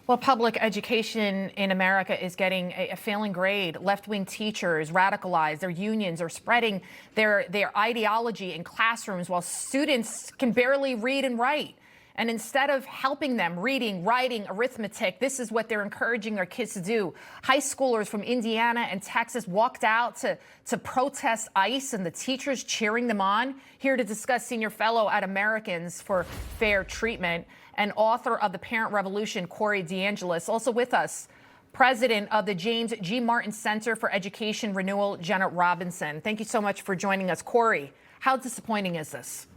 Well, public education in America is getting a failing grade. Left-wing teachers, radicalized, their unions are spreading their ideology in classrooms while students can barely read and write. And instead of helping them reading, writing, arithmetic, this is what they're encouraging their kids to do. High schoolers from Indiana and Texas walked out to protest ICE and the teachers cheering them on. Here to discuss, senior fellow at Americans for Fair Treatment and author of The Parent Revolution, DeAngelis. Also with us, president of the James G. Martin Center for Education Renewal, Jenna Robinson. Thank you so much for joining us. Corey, how disappointing is this?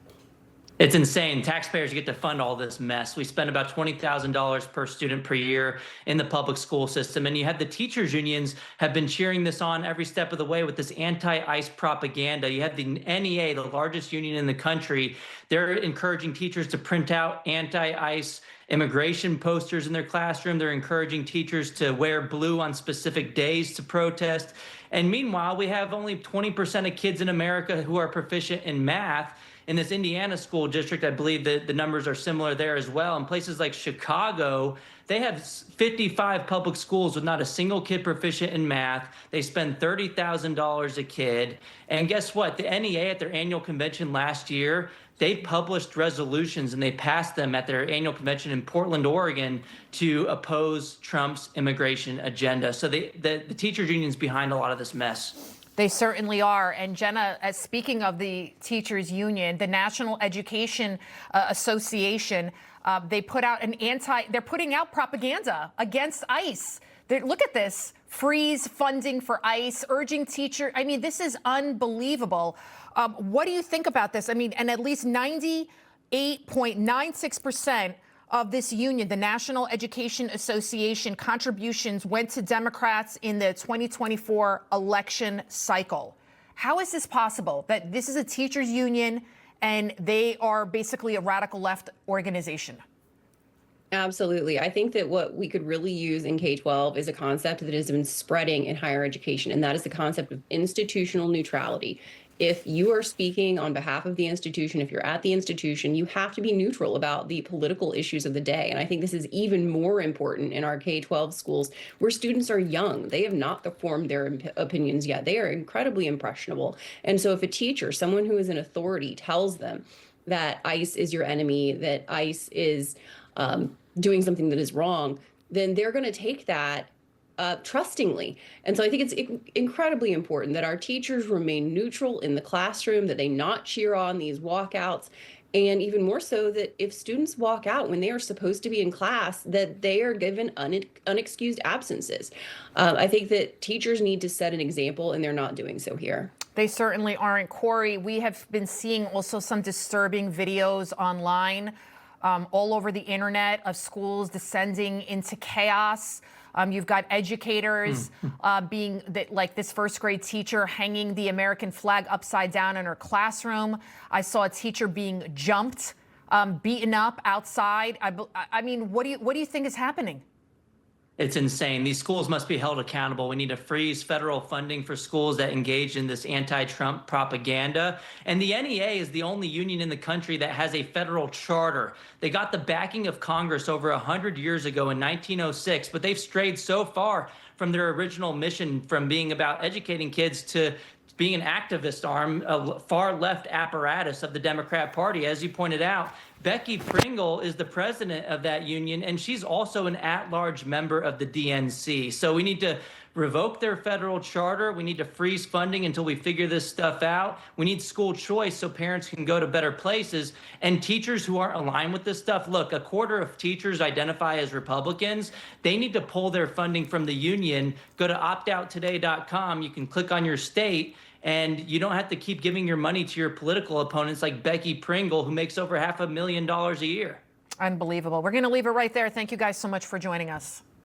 It's insane. Taxpayers get to fund all this mess. We spend about $20,000 per student per year in the public school system. And you had the teachers unions have been cheering this on every step of the way with this anti-ICE propaganda. You had the NEA, the largest union in the country. They're encouraging teachers to print out anti-ICE immigration posters in their classroom. They're encouraging teachers to wear blue on specific days to protest. And meanwhile, we have only 20% of kids in America who are proficient in math. In this Indiana school district, I believe that the numbers are similar there as well. In places like Chicago, they have 55 public schools with not a single kid proficient in math. They spend $30,000 a kid. And guess what? The NEA at their annual convention last year, they published resolutions and they passed them at their annual convention in Portland, Oregon, to oppose Trump's immigration agenda. So the teachers union's behind a lot of this mess. They certainly are. And Jenna, speaking of the teachers union, the National Education Association, they put out they're putting out propaganda against ICE. Look at this, freeze funding for ICE, urging teacher. I mean, this is unbelievable. What do you think about this? I mean, and at least 98.96% of this union, the National Education Association, contributions went to Democrats in the 2024 election cycle. How is this possible that this is a teachers union and they are basically a radical left organization? Absolutely. I think that what we could really use in K-12 is a concept that has been spreading in higher education, and that is the concept of institutional neutrality. If you are speaking on behalf of the institution, if you're at the institution, you have to be neutral about the political issues of the day. And I think this is even more important in our K-12 schools where students are young. They have not formed their opinions yet. They are incredibly impressionable. And so if a teacher, someone who is an authority, tells them that ICE is your enemy, that ICE is doing something that is wrong, then they're going to take that trustingly. And so I think it's incredibly important that our teachers remain neutral in the classroom, that they not cheer on these walkouts, and even more so that if students walk out when they are supposed to be in class, that they are given unexcused absences. I think that teachers need to set an example, and they're not doing so here. They certainly aren't. Corey, we have been seeing also some disturbing videos online all over the internet of schools descending into chaos. You've got educators being like this first grade teacher hanging the American flag upside down in her classroom. I saw a teacher being jumped, beaten up outside. I mean, what do you think is happening? It's insane. These schools must be held accountable. We need to freeze federal funding for schools that engage in this anti-Trump propaganda. And the NEA is the only union in the country that has a federal charter. They got the backing of Congress over 100 years ago in 1906, but they've strayed so far from their original mission, from being about educating kids to being an activist arm, a far left apparatus of the Democrat Party. As you pointed out, Becky Pringle is the president of that union, and she's also an at-large member of the DNC. So we need to revoke their federal charter. We need to freeze funding until we figure this stuff out. We need school choice so parents can go to better places. And teachers who aren't aligned with this stuff, look, a quarter of teachers identify as Republicans. They need to pull their funding from the union. Go to optouttoday.com. You can click on your state, and you don't have to keep giving your money to your political opponents like Becky Pringle, who makes over $500,000 a year. Unbelievable. We're going to leave it right there. Thank you guys so much for joining us.